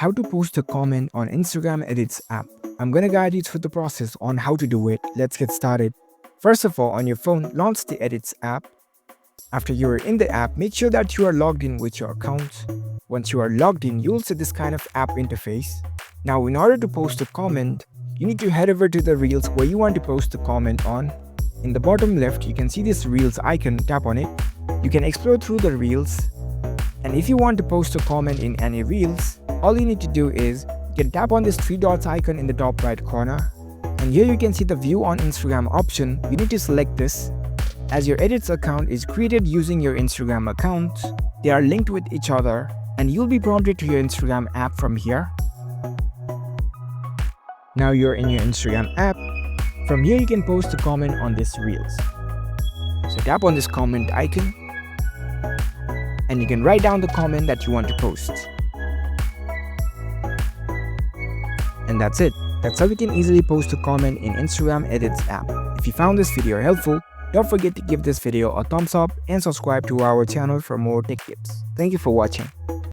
how to post a comment on Instagram Edits app. I'm gonna guide you through the process on how to do it. Let's get started. First of all, on your phone, launch the Edits app. After you are in the app, make sure that you are logged in with your account. Once you are logged in, you'll see this kind of app interface. Now, in order to post a comment, you need to head over to the Reels where you want to post a comment on. In the bottom left, you can see this Reels icon. Tap on it. You can explore through the Reels. And if you want to post a comment in any Reels, all you need to do is you can tap on this three dots icon in the top right corner. And here you can see the View on Instagram option. You need to select this. As your Edits account is created using your Instagram account, they are linked with each other and you'll be prompted to your Instagram app from here. Now you're in your Instagram app. From here you can post a comment on this Reels. So tap on this comment icon and you can write down the comment that you want to post. And that's it. That's how you can easily post a comment in Instagram Edits app. If you found this video helpful, don't forget to give this video a thumbs up and subscribe to our channel for more tech tips. Thank you for watching.